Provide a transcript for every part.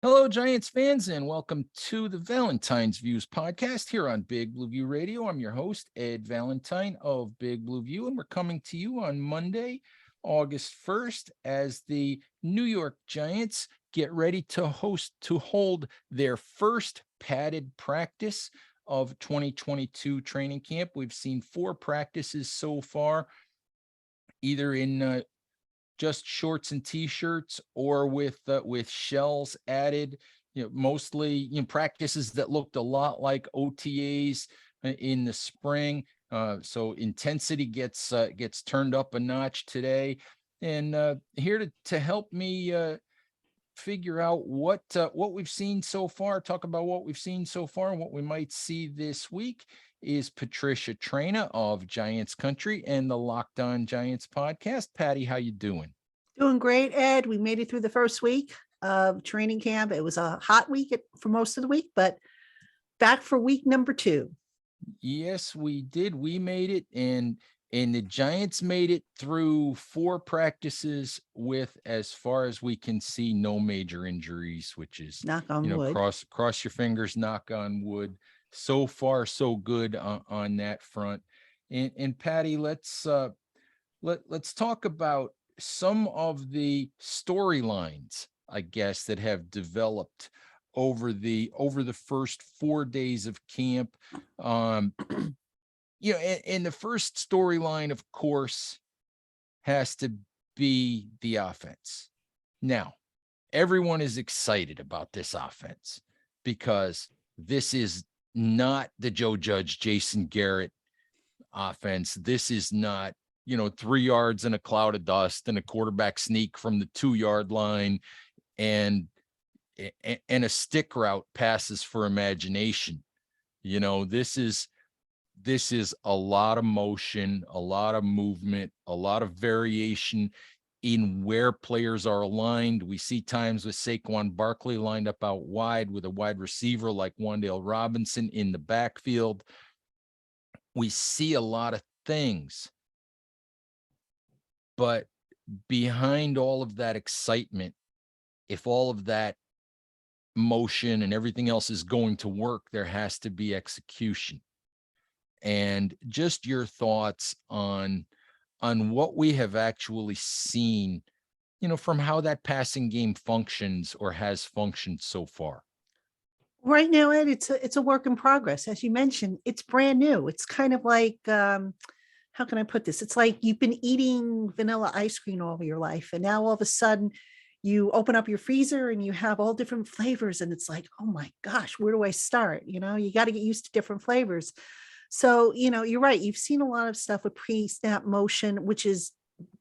Hello, Giants fans, and welcome to the Valentine's Views podcast here on Big Blue View Radio. I'm your host, Ed Valentine of Big Blue View, and we're coming to you on Monday, August 1st, as the New York Giants get ready to hold their first padded practice of 2022 training camp. We've seen 4 practices so far, either in just shorts and t-shirts or with shells added, mostly, practices that looked a lot like OTAs in the spring. So intensity gets turned up a notch today. And here to help me figure out what we've seen so far, talk about what we've seen so far and what we might see this week, is Patricia Traina of Giants Country and the Locked On Giants podcast. Patty, how you doing? Doing great, Ed. We made it through the first week of training camp. It was a hot week for most of the week, but back for week number 2. Yes, we did. We made it, and the Giants made it through 4 practices with, as far as we can see, no major injuries, which is, Knock on wood. cross your fingers, knock on wood. So far, so good on that front. And Patty, let's talk about some of the storylines, I guess, that have developed over the first 4 days of camp. And the first storyline, of course, has to be the offense. Now, everyone is excited about this offense because this is not the Joe Judge, Jason Garrett offense. This is not, 3 yards in a cloud of dust and a quarterback sneak from the 2-yard line and a stick route passes for imagination. This is a lot of motion, a lot of movement, a lot of variation in where players are aligned. We see times with Saquon Barkley lined up out wide with a wide receiver like Wan'Dale Robinson in the backfield. We see a lot of things, but behind all of that excitement, if all of that motion and everything else is going to work, there has to be execution. And just your thoughts on what we have actually seen, from how that passing game functions or has functioned so far. Right now, Ed, it's a work in progress. As you mentioned, it's brand new. It's kind of like, how can I put this? It's like you've been eating vanilla ice cream all of your life, and now all of a sudden you open up your freezer and you have all different flavors, and it's like, oh my gosh, where do I start? You got to get used to different flavors. So, you're right. You've seen a lot of stuff with pre-snap motion, which is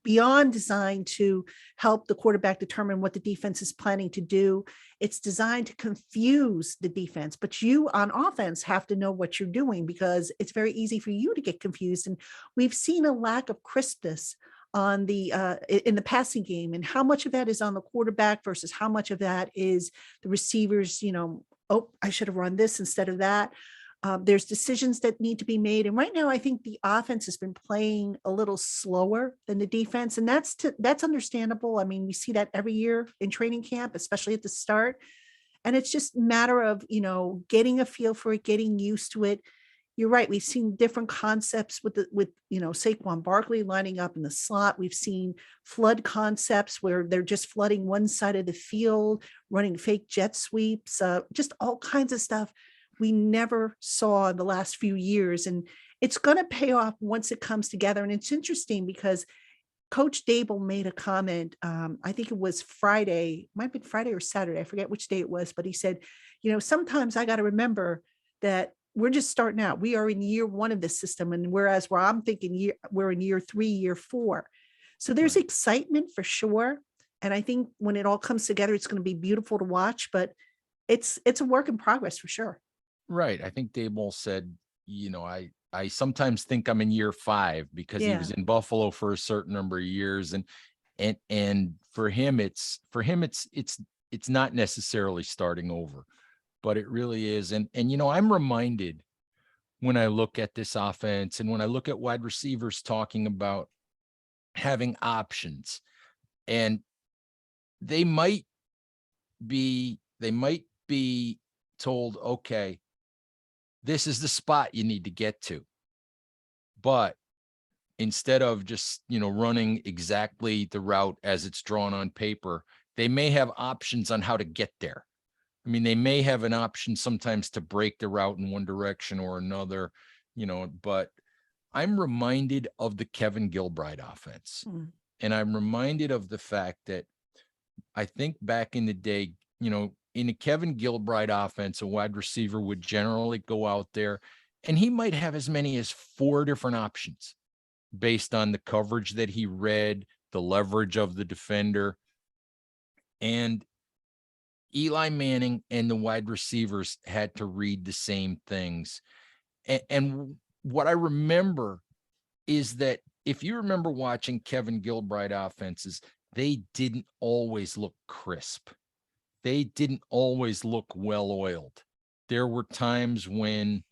beyond designed to help the quarterback determine what the defense is planning to do. It's designed to confuse the defense, but you on offense have to know what you're doing because it's very easy for you to get confused. And we've seen a lack of crispness on the in the passing game, and how much of that is on the quarterback versus how much of that is the receivers, oh, I should have run this instead of that. There's decisions that need to be made. And right now, I think the offense has been playing a little slower than the defense. And that's understandable. I mean, we see that every year in training camp, especially at the start. And it's just a matter of, getting a feel for it, getting used to it. You're right. We've seen different concepts with Saquon Barkley lining up in the slot. We've seen flood concepts where they're just flooding one side of the field, running fake jet sweeps, just all kinds of stuff we never saw in the last few years. And it's going to pay off once it comes together. And it's interesting because Coach Dable made a comment, I think it was Friday, might have been Friday or Saturday, I forget which day it was, but he said, sometimes I got to remember that we're just starting out. We are in year 1 of this system. And whereas where I'm thinking we're in year 3, year 4. So there's excitement for sure. And I think when it all comes together, it's going to be beautiful to watch, but it's a work in progress for sure. Right. I think Daboll said, I sometimes think I'm in year 5 because he was in Buffalo for a certain number of years. And for him, it's not necessarily starting over, but it really is. And I'm reminded when I look at this offense and when I look at wide receivers talking about having options, and they might be be told, okay, this is the spot you need to get to. But instead of just, running exactly the route as it's drawn on paper, they may have options on how to get there. I mean, they may have an option sometimes to break the route in one direction or another, but I'm reminded of the Kevin Gilbride offense. Mm. And I'm reminded of the fact that I think back in the day, in a Kevin Gilbride offense, a wide receiver would generally go out there and he might have as many as 4 different options based on the coverage that he read, the leverage of the defender. And Eli Manning and the wide receivers had to read the same things. And what I remember is that if you remember watching Kevin Gilbride offenses, they didn't always look crisp. They didn't always look well-oiled. There were times when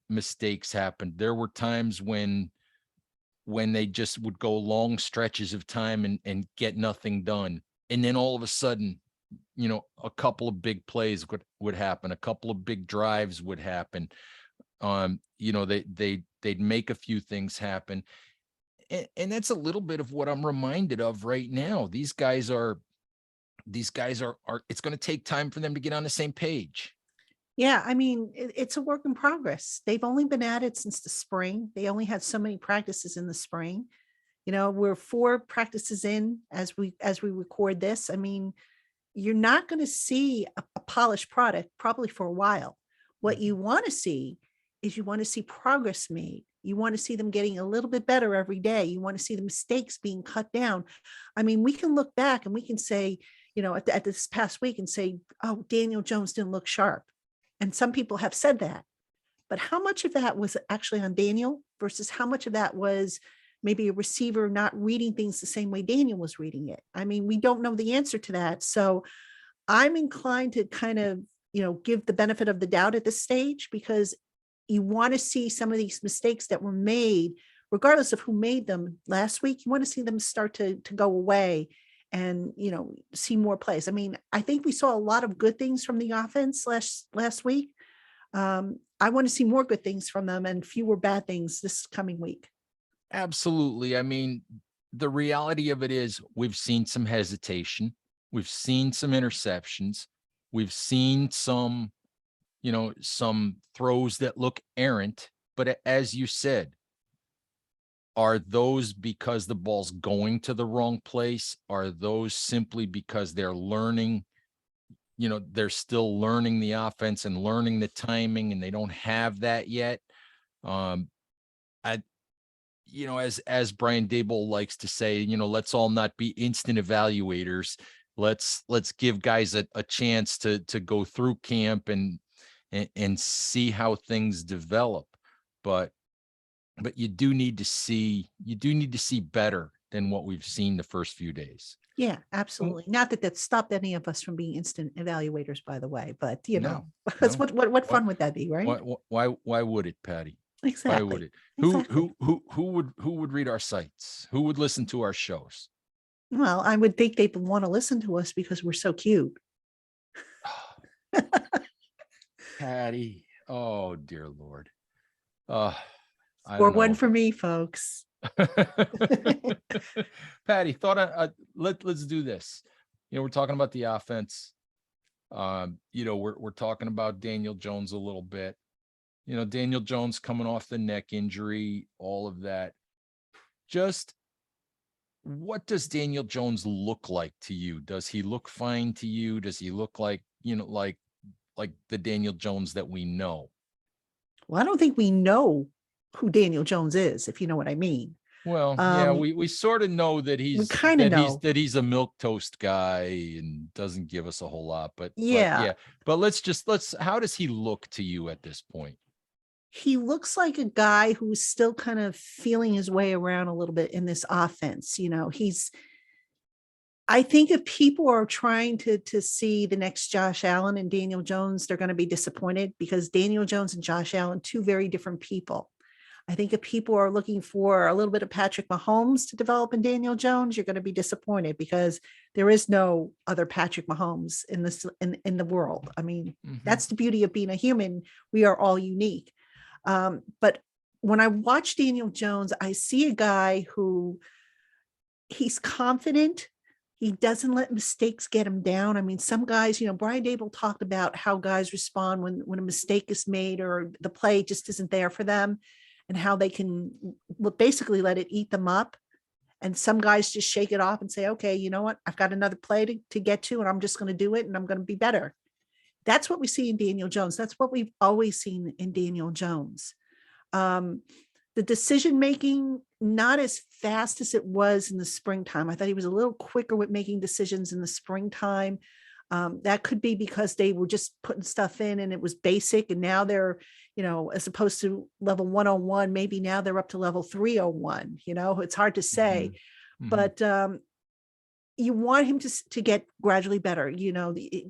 mistakes happened. There were times when they just would go long stretches of time and get nothing done. And then all of a sudden, a couple of big plays would happen. A couple of big drives would happen. They'd make a few things happen. And that's a little bit of what I'm reminded of right now. These guys are, it's going to take time for them to get on the same page. Yeah, I mean, it's a work in progress. They've only been at it since the spring. They only had so many practices in the spring. We're 4 practices in as we record this. I mean, you're not going to see a polished product probably for a while. What you want to see is you want to see progress made. You want to see them getting a little bit better every day. You want to see the mistakes being cut down. I mean, we can look back and we can say, at this past week and say, oh, Daniel Jones didn't look sharp. And some people have said that. But how much of that was actually on Daniel versus how much of that was maybe a receiver not reading things the same way Daniel was reading it? I mean, we don't know the answer to that. So I'm inclined to kind of, give the benefit of the doubt at this stage, because you want to see some of these mistakes that were made, regardless of who made them last week. You want to see them start to go away and, see more plays. I mean, I think we saw a lot of good things from the offense last week. I want to see more good things from them and fewer bad things this coming week. Absolutely. I mean, the reality of it is we've seen some hesitation. We've seen some interceptions. We've seen some throws that look errant. But as you said, are those because the ball's going to the wrong place? Are those simply because they're learning? They're still learning the offense and learning the timing, and they don't have that yet. As Brian Daboll likes to say, let's all not be instant evaluators. Let's give guys a chance to go through camp and see how things develop. But you do need to see better than what we've seen the first few days. Yeah, absolutely. Not that stopped any of us from being instant evaluators, by the way, but what fun would that be, right? Why would it, Patty? Exactly. Why would it? Exactly. Who would read our sites? Who would listen to our shows? Well, I would think they want to listen to us because we're so cute. Patty, oh dear Lord. Or one for me, folks. Patty, let's do this. We're talking about the offense. We're talking about Daniel Jones a little bit. Daniel Jones coming off the neck injury, all of that. Just what does Daniel Jones look like to you? Does he look fine to you? Does he look like, like the Daniel Jones that we know? Well, I don't think we know who Daniel Jones is, if you know what I mean. Well, yeah, we sort of know that he's a milquetoast guy and doesn't give us a whole lot, but how does he look to you at this point? He looks like a guy who's still kind of feeling his way around a little bit in this offense. I think if people are trying to see the next Josh Allen and Daniel Jones, they're going to be disappointed, because Daniel Jones and Josh Allen, 2 very different people. I think if people are looking for a little bit of Patrick Mahomes to develop in Daniel Jones, you're going to be disappointed because there is no other Patrick Mahomes in the world. I mean, Mhm. that's the beauty of being a human. We are all unique. But when I watch Daniel Jones, I see a guy who he's confident. He doesn't let mistakes get him down. I mean, some guys, Brian Dable talked about how guys respond when a mistake is made or the play just isn't there for them, and how they can basically let it eat them up. And some guys just shake it off and say, okay, you know what? I've got another play to get to, and I'm just going to do it, and I'm going to be better. That's what we see in Daniel Jones. That's what we've always seen in Daniel Jones. Um, the decision making, not as fast as it was in the springtime. I thought he was a little quicker with making decisions in the springtime. That could be because they were just putting stuff in and it was basic. And now they're, as opposed to level 101, maybe now they're up to level 301. It's hard to say, Mhm. Mhm. but you want him to get gradually better.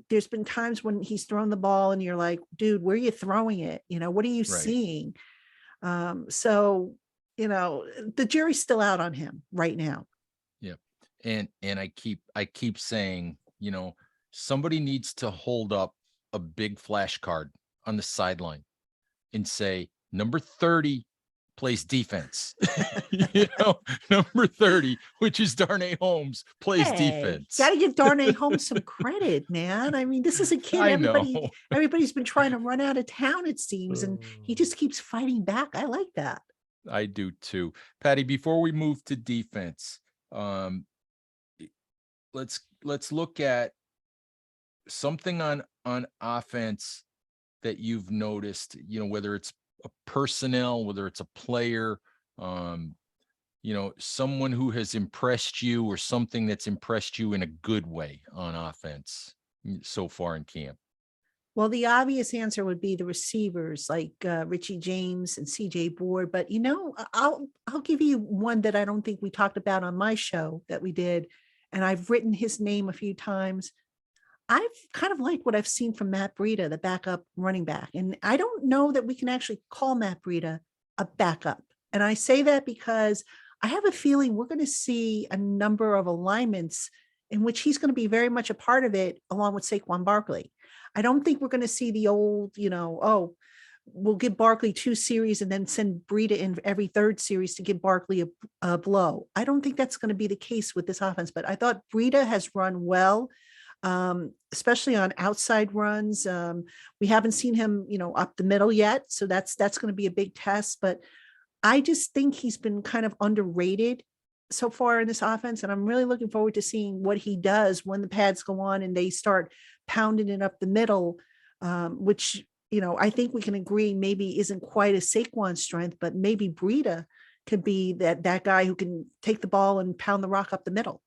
There's been times when he's thrown the ball and you're like, dude, where are you throwing it? What are you Right. seeing? So, the jury's still out on him right now. Yep. And I keep saying, somebody needs to hold up a big flash card on the sideline and say, number 30 plays defense. Number 30, which is Darnay Holmes, plays Hey, defense. got to give Darnay Holmes some credit, man. I mean, this is a kid I know. everybody's been trying to run out of town, it seems, and he just keeps fighting back. I like that. I do too. Patty, before we move to defense, um, let's look at something on offense that you've noticed, whether it's a personnel, whether it's a player, um, someone who has impressed you or something that's impressed you in a good way on offense so far in camp. Well, the obvious answer would be the receivers like Richie James and CJ Board. But I'll give you one that I don't think we talked about on my show that we did, and I've written his name a few times. I've kind of liked what I've seen from Matt Breida, the backup running back, and I don't know that we can actually call Matt Breida a backup. And I say that because I have a feeling we're going to see a number of alignments in which he's going to be very much a part of it, along with Saquon Barkley. I don't think we're going to see the old, we'll give Barkley 2 series and then send Breida in every third series to give Barkley a blow. I don't think that's going to be the case with this offense, but I thought Breida has run well, especially on outside runs. We haven't seen him, up the middle yet. So that's going to be a big test, but I just think he's been kind of underrated so far in this offense. And I'm really looking forward to seeing what he does when the pads go on and they start pounding it up the middle, which, I think we can agree maybe isn't quite a Saquon's strength, but maybe Breida could be that guy who can take the ball and pound the rock up the middle.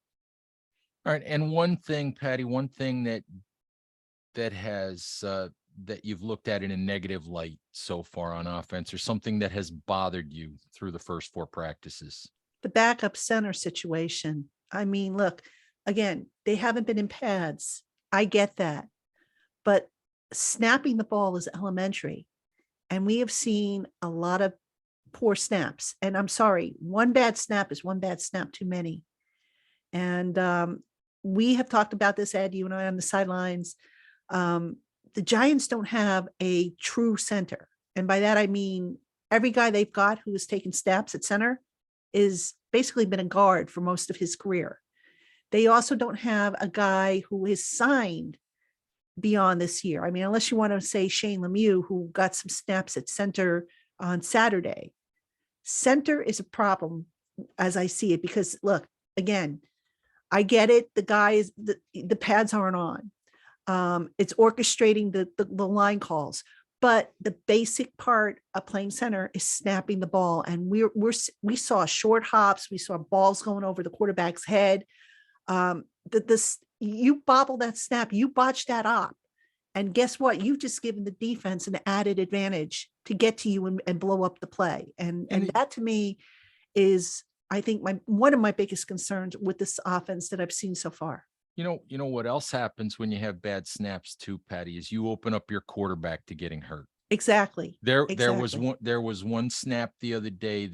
All right. And one thing, Patty, one thing that has that you've looked at in a negative light so far on offense, or something that has bothered you through the first 4 practices. The backup center situation. I mean, look, again, they haven't been in pads. I get that. But snapping the ball is elementary. And we have seen a lot of poor snaps. And I'm sorry, one bad snap is one bad snap too many. And we have talked about this, Ed, you and I on the sidelines. The Giants don't have a true center. And by that, I mean, every guy they've got who has taken snaps at center is basically been a guard for most of his career. They also don't have a guy who is signed beyond this year. I mean, unless you want to say Shane Lemieux, who got some snaps at center on Saturday. Center is a problem as I see it, because look, again, I get it. The guy is the pads aren't on. It's orchestrating the line calls, but the basic part of playing center is snapping the ball. And we saw short hops, we saw balls going over the quarterback's head. You bobble that snap, you botch that op, and guess what? You've just given the defense an added advantage to get to you and blow up the play. And that to me is, I think, one of my biggest concerns with this offense that I've seen so far. You know what else happens when you have bad snaps too, Patty, is you open up your quarterback to getting hurt. Exactly. There Exactly. was one snap the other day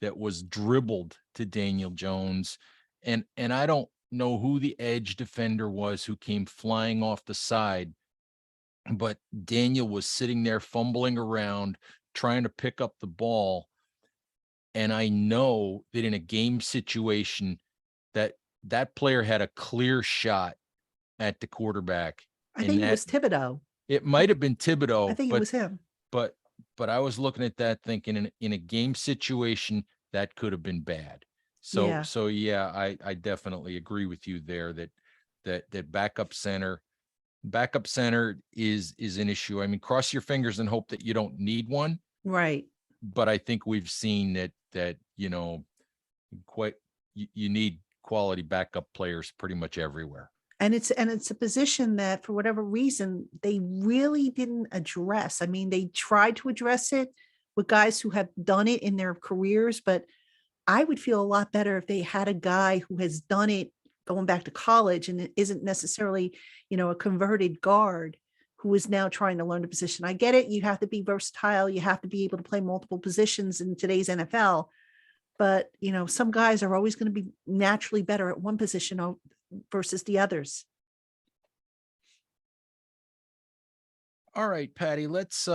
that was dribbled to Daniel Jones, and I don't know who the edge defender was who came flying off the side, but Daniel was sitting there fumbling around trying to pick up the ball, and I know that in a game situation that that player had a clear shot at the quarterback, I and think it that was Thibodeau. it I, might have been I Thibodeau, think it was him. but but I was looking at that thinking in a game situation that could have been bad. So Yeah. so yeah, I definitely agree with you there that that backup center is an issue. I mean, cross your fingers and hope that you don't need one, Right. but I think we've seen that quite you need quality backup players pretty much everywhere. And it's a position that for whatever reason they really didn't address. I mean, they tried to address it with guys who have done it in their careers, but I would feel a lot better if they had a guy who has done it going back to college and it isn't necessarily, a converted guard who is now trying to learn the position. I get it. You have to be versatile. You have to be able to play multiple positions in today's NFL. But, some guys are always going to be naturally better at one position versus the others. All right, Patty, let's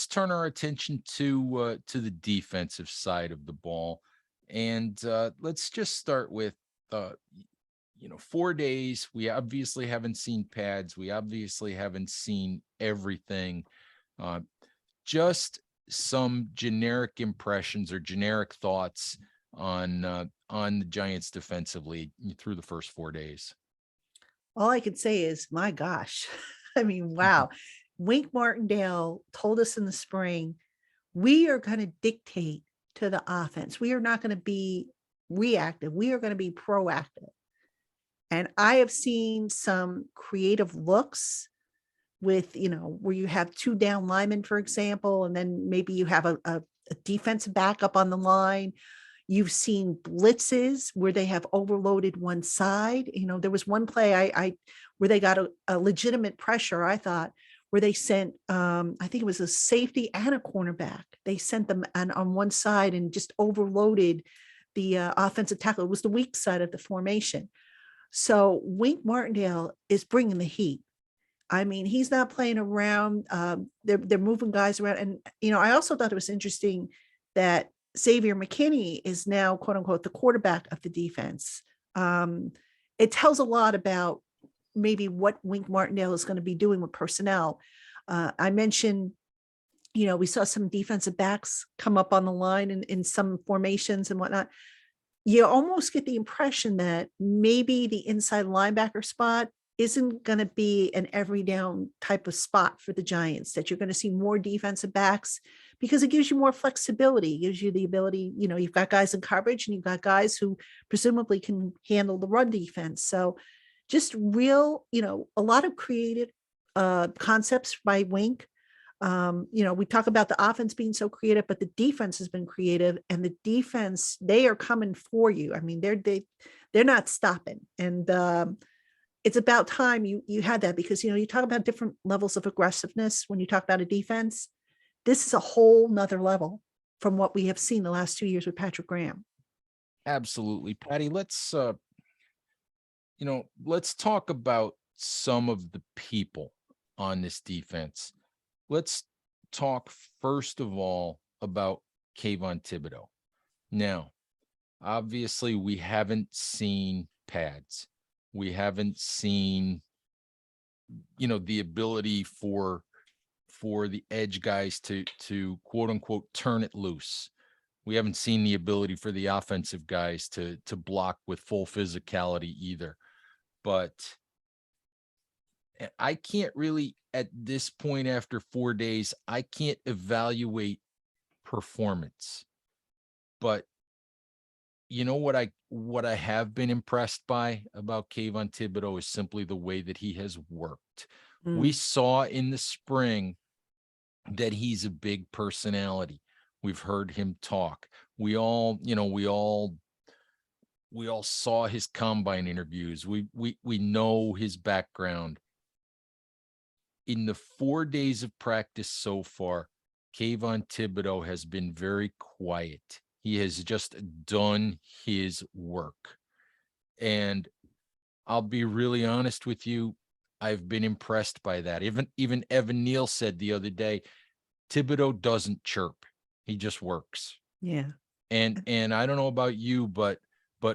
turn our attention to the defensive side of the ball. And let's just start with uh 4 days. We obviously haven't seen pads. We obviously haven't seen everything. Uh, just some generic impressions or generic thoughts on the Giants defensively through the first 4 days. All I could say is, my gosh. I mean, wow. Wink Martindale told us in the spring, we are going to dictate to the offense. We are not going to be reactive. We are going to be proactive. And I have seen some creative looks with, where you have two down linemen, for example, and then maybe you have a defensive backup on the line. You've seen blitzes where they have overloaded one side. There was one play I where they got a legitimate pressure, I thought, where they sent I think it was a safety and a cornerback. They sent them on one side and just overloaded the offensive tackle. It was the weak side of the formation. So Wink Martindale is bringing the heat. I mean, he's not playing around. They're moving guys around, and I also thought it was interesting that Xavier McKinney is now "quote unquote" the quarterback of the defense. Um, it tells a lot about maybe what Wink Martindale is going to be doing with personnel. I mentioned, we saw some defensive backs come up on the line in some formations and whatnot. You almost get the impression that maybe the inside linebacker spot isn't going to be an every down type of spot for the Giants, that you're going to see more defensive backs because it gives you more flexibility. It gives you the ability, you've got guys in coverage and you've got guys who presumably can handle the run defense. So just real, a lot of creative concepts by Wink. We talk about the offense being so creative, but the defense has been creative, and the defense, they are coming for you. I mean, they're not stopping. And it's about time you had that, because you talk about different levels of aggressiveness when you talk about a defense. This is a whole nother level from what we have seen the last 2 years with Patrick Graham. Absolutely, Patty. Let's talk about some of the people on this defense. Let's talk first of all about Kayvon Thibodeau. Now, obviously, we haven't seen pads. We haven't seen, the ability for the edge guys to quote unquote turn it loose. We haven't seen the ability for the offensive guys to block with full physicality either. But I can't really, at this point after 4 days, I can't evaluate performance. But what I have been impressed by about Kayvon Thibodeau is simply the way that he has worked. We Mm. saw in the spring that he's a big personality. We've heard him talk. We all saw his combine interviews. We know his background. In the 4 days of practice so far, Kayvon Thibodeau has been very quiet. He has just done his work. And I'll be really honest with you, I've been impressed by that. Even Evan Neal said the other day, Thibodeau doesn't chirp. He just works. Yeah. And I don't know about you, but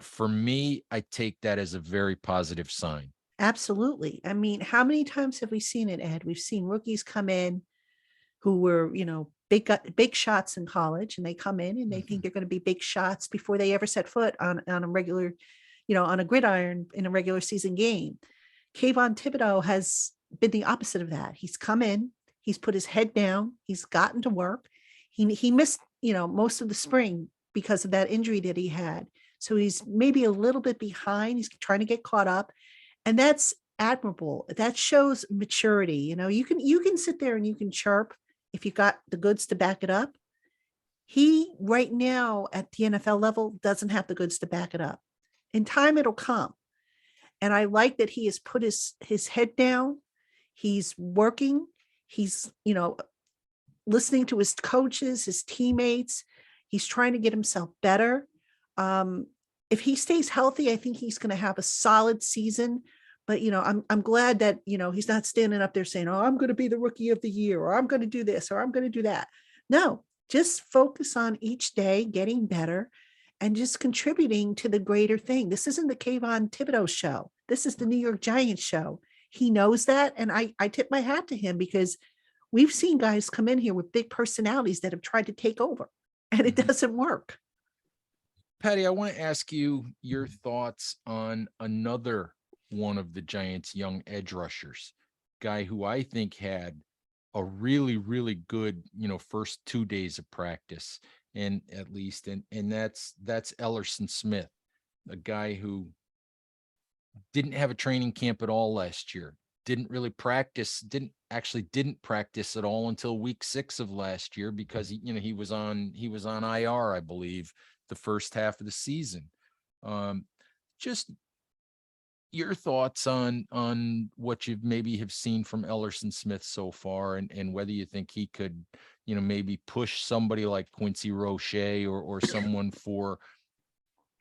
for me, I take that as a very positive sign. Absolutely. I mean, how many times have we seen it, Ed? We've seen rookies come in who were, big shots in college, and they come in and they think Mhm. they're going to be big shots before they ever set foot on a regular, on a gridiron in a regular season game. Kayvon Thibodeau has been the opposite of that. He's come in, he's put his head down, he's gotten to work. He missed, most of the spring because of that injury that he had. So he's maybe a little bit behind. He's trying to get caught up. And that's admirable. That shows maturity. You can sit there and you can chirp if you got the goods to back it up. He right now at the NFL level doesn't have the goods to back it up. In time it'll come. And I like that he has put his head down. He's working. He's, listening to his coaches, his teammates. He's trying to get himself better. Um, if he stays healthy, I think he's going to have a solid season. But I'm glad that he's not standing up there saying, "Oh, I'm going to be the rookie of the year," or "I'm going to do this," or "I'm going to do that." No, just focus on each day getting better and just contributing to the greater thing. This isn't the Kayvon Thibodeau show. This is the New York Giants show. He knows that, and I tip my hat to him because we've seen guys come in here with big personalities that have tried to take over, and it Mhm. doesn't work. Patty, I want to ask you your thoughts on another one of the Giants' young edge rushers, guy who I think had a really, really good, first 2 days of practice, and at least, and that's Ellerson Smith, a guy who didn't have a training camp at all last year. Didn't practice at all until week 6 of last year because he was on IR, I believe, the first half of the season. Um, just your thoughts on what you maybe have seen from Ellerson Smith so far, and whether you think he could, maybe push somebody like Quincy Roche or someone for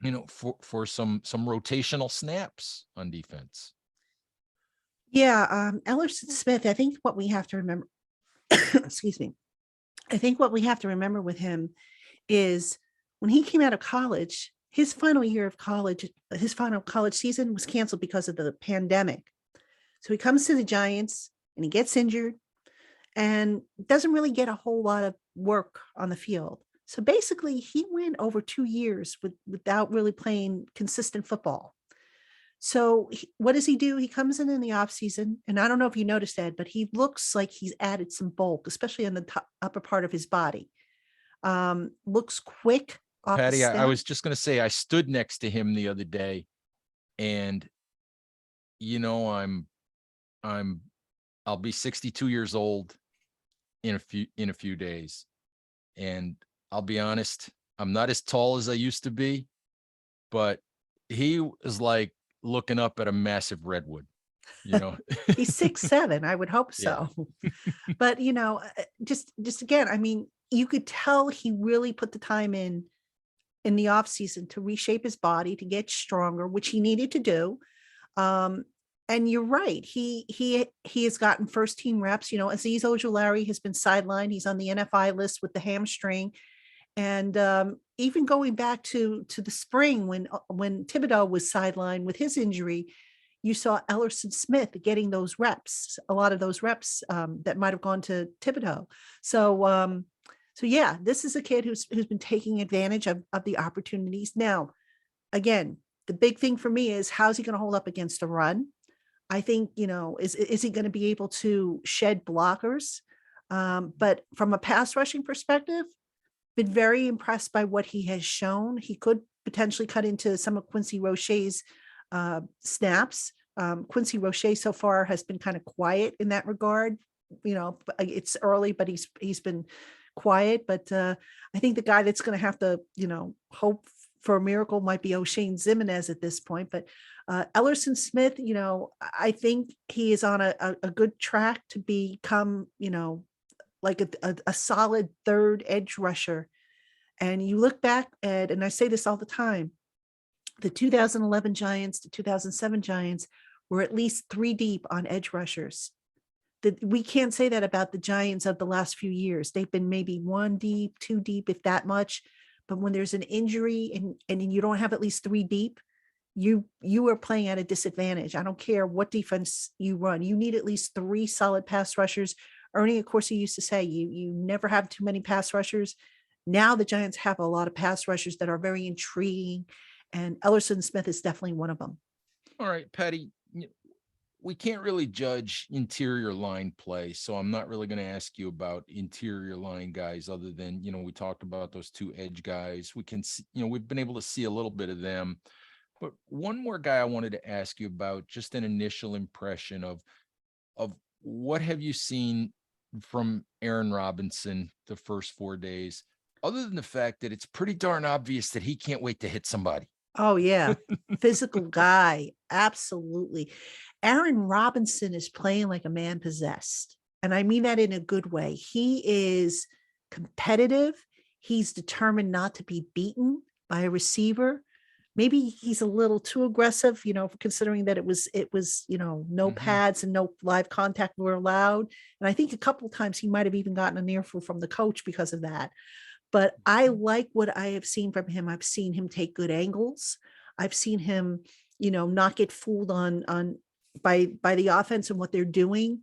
some rotational snaps on defense. Yeah, Ellerson Smith, I think what we have to remember, excuse me, I think what we have to remember with him is when he came out of college, his final year of college, his final college season was canceled because of the pandemic. So he comes to the Giants and he gets injured and doesn't really get a whole lot of work on the field. So basically, he went over 2 years without really playing consistent football. So what does he do? He comes in the off season, and I don't know if you noticed that, but he looks like he's added some bulk, especially on the upper part of his body. Looks quick off the Patty, I snap. was just going to say, I stood next to him the other day, and you know, I'm I'll be 62 years old in a few days, and I'll be honest, I'm not as tall as I used to be, but he was like looking up at a massive redwood, you know. He's 6'7". I would hope Yeah. so. But just again, I mean, you could tell he really put the time in the off season to reshape his body to get stronger, which he needed to do. Um, and you're right. He has gotten first team reps. Aziz Ojulari has been sidelined. He's on the NFI list with the hamstring. And even going back to the spring when Thibodeau was sidelined with his injury, you saw Ellerson Smith getting those reps, a lot of those reps that might have gone to Thibodeau. So yeah, this is a kid who's been taking advantage of the opportunities. Now, again, the big thing for me is how's he going to hold up against the run? I think, is he going to be able to shed blockers? But from a pass rushing perspective, been very impressed by what he has shown. He could potentially cut into some of Quincy Roche's snaps. Quincy Roche so far has been kind of quiet in that regard. It's early, but he's been quiet. But I think the guy that's going to have to, hope for a miracle might be O'Shane Zimenez at this point. But Ellerson Smith, I think he is on a good track to become, like a solid third edge rusher. And you look back at, and I say this all the time, the 2011 Giants, the 2007 Giants were at least three deep on edge rushers. We can't say that about the Giants of the last few years. They've been maybe one deep, two deep, if that much. But when there's an injury and you don't have at least three deep, you are playing at a disadvantage. I don't care what defense you run. You need at least three solid pass rushers. Ernie, of course, he used to say you never have too many pass rushers. Now the Giants have a lot of pass rushers that are very intriguing, and Ellis Smith is definitely one of them. All right, Patty, we can't really judge interior line play, so I'm not really going to ask you about interior line guys other than, we talked about those two edge guys. We can see, we've been able to see a little bit of them. But one more guy I wanted to ask you about, just an initial impression of what have you seen from Aaron Robinson the first 4 days, other than the fact that it's pretty darn obvious that he can't wait to hit somebody. Oh, yeah. Physical guy. Absolutely. Aaron Robinson is playing like a man possessed. And I mean that in a good way. He is competitive. He's determined not to be beaten by a receiver. Maybe he's a little too aggressive, considering that it was, no pads and no live contact were allowed. And I think a couple of times he might have even gotten an earful from the coach because of that. But I like what I have seen from him. I've seen him take good angles. I've seen him, not get fooled by the offense and what they're doing.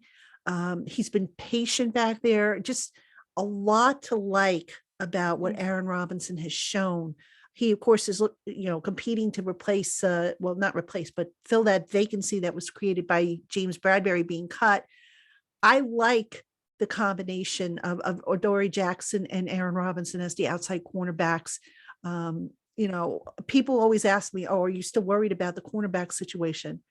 He's been patient back there. Just a lot to like about what Aaron Robinson has shown. He, of course, is competing to replace, not replace, but fill that vacancy that was created by James Bradbury being cut. I like the combination of Adoree Jackson and Aaron Robinson as the outside cornerbacks. People always ask me, "Oh, are you still worried about the cornerback situation?"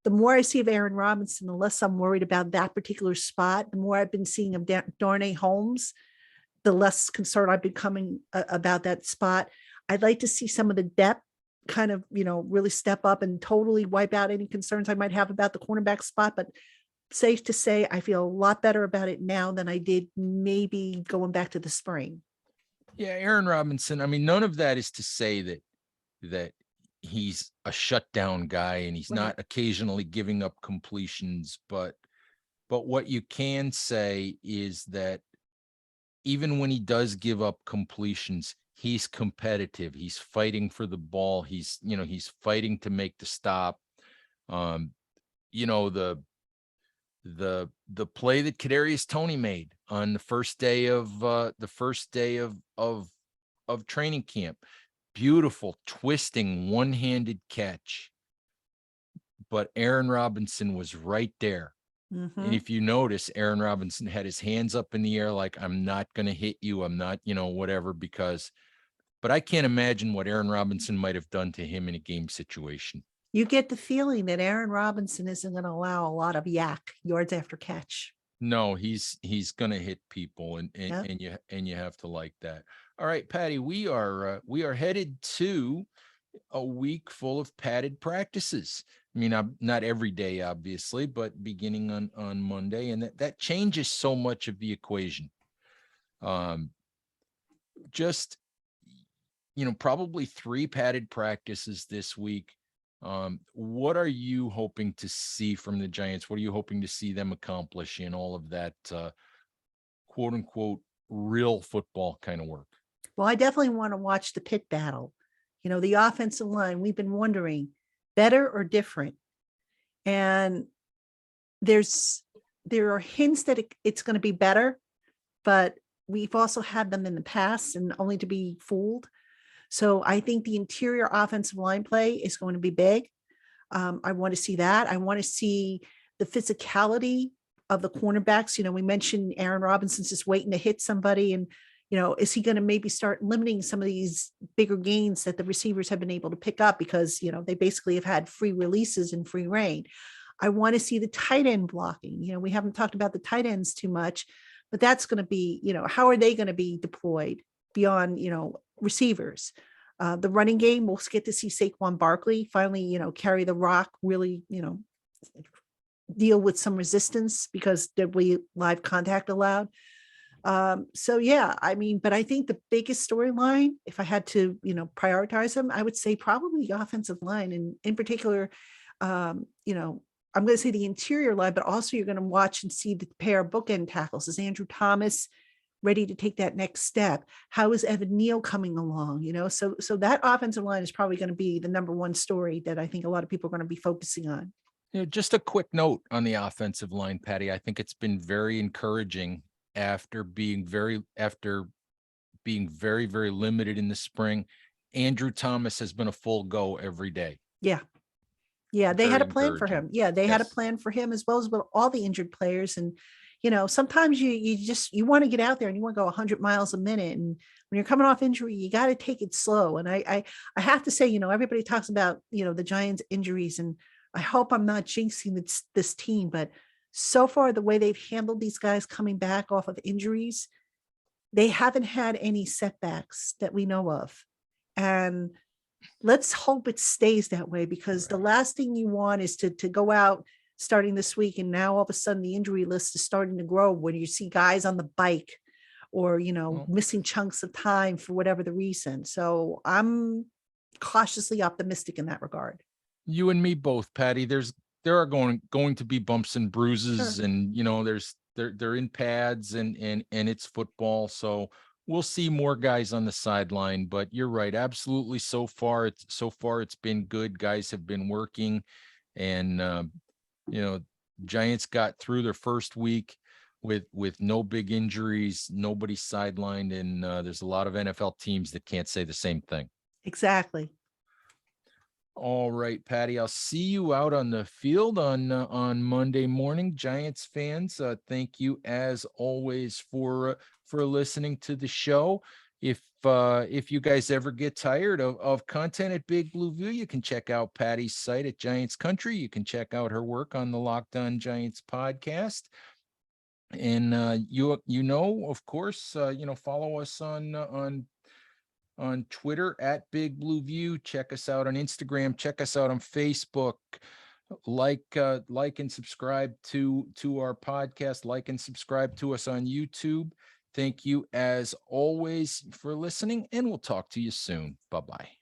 The more I see of Aaron Robinson, the less I'm worried about that particular spot. The more I've been seeing of Darnay Holmes, the less concerned I've becoming about that spot. I'd like to see some of the depth kind of, really step up and totally wipe out any concerns I might have about the cornerback spot. But safe to say, I feel a lot better about it now than I did maybe going back to the spring. Yeah, Aaron Robinson. I mean, none of that is to say that he's a shutdown guy and he's not occasionally giving up completions, but what you can say is that even when he does give up completions, he's competitive. He's fighting for the ball. He's fighting to make the stop. The play that Kadarius Toney made on the first day of training camp, beautiful twisting one-handed catch, but Aaron Robinson was right there. And if you notice, Aaron Robinson had his hands up in the air like, I'm not going to hit you. I'm not, whatever, but I can't imagine what Aaron Robinson might have done to him in a game situation. You get the feeling that Aaron Robinson isn't going to allow a lot of yards after catch. No, he's going to hit people, and you have to like that. All right, Patty, we are headed to a week full of padded practices. I mean, not every day, obviously, but beginning on Monday, and that changes so much of the equation. Just, probably 3 padded practices this week. What are you hoping to see from the Giants? What are you hoping to see them accomplish in all of that, quote unquote, real football kind of work? Well, I definitely want to watch the pit battle. The offensive line, we've been wondering, better or different? And there are hints that it's going to be better, but we've also had them in the past and only to be fooled. So I think the interior offensive line play is going to be big. I want to see that. I want to see the physicality of the cornerbacks. We mentioned Aaron Robinson's just waiting to hit somebody, and is he going to maybe start limiting some of these bigger gains that the receivers have been able to pick up because, they basically have had free releases and free reign. I want to see the tight end blocking. We haven't talked about the tight ends too much, but that's going to be, how are they going to be deployed beyond, receivers? The running game, we'll get to see Saquon Barkley finally, carry the rock, really, deal with some resistance because there'll be live contact allowed. So yeah, I mean, but I think the biggest storyline, if I had to, prioritize them, I would say probably the offensive line, and in particular, I'm going to say the interior line, but also you're going to watch and see the pair of bookend tackles. Is Andrew Thomas ready to take that next step? How is Evan Neal coming along? So that offensive line is probably going to be the number one story that I think a lot of people are going to be focusing on. Just a quick note on the offensive line, Patty. I think it's been very encouraging after being very, very limited in the spring. Andrew Thomas has been a full go every day. Yeah. Yeah, they had Very a plan for encouraging. him. Yeah, they had a Yes. plan for him as well as with all the injured players. And sometimes you want to get out there and you want to go 100 miles a minute. And when you're coming off injury, you got to take it slow. And I have to say, everybody talks about the Giants' injuries, and I hope I'm not jinxing this team, but so far the way they've handled these guys coming back off of injuries, they haven't had any setbacks that we know of. And let's hope it stays that way, because the last thing you want is to go out starting this week and now all of a sudden the injury list is starting to grow when you see guys on the bike or Well, missing chunks of time for whatever the reason. So I'm cautiously optimistic in that regard. you and me both, Patty. There are going to be bumps and bruises, Sure. and they're in pads, and it's football. So we'll see more guys on the sideline. But you're right, absolutely. So far it's been good. Guys have been working, and you know, Giants got through their first week with no big injuries, nobody sidelined, and there's a lot of NFL teams that can't say the same thing. Exactly. All right, Patty, I'll see you out on the field on Monday morning. Giants fans, thank you as always for listening to the show. If you guys ever get tired of content at Big Blue View, you can check out Patty's site at Giants Country. You can check out her work on the Locked On Giants podcast. And of course, follow us on Twitter at Big Blue View. Check us out on Instagram. Check us out on Facebook. Like and subscribe to our podcast. Like and subscribe to us on YouTube. Thank you as always for listening, and we'll talk to you soon. Bye-bye.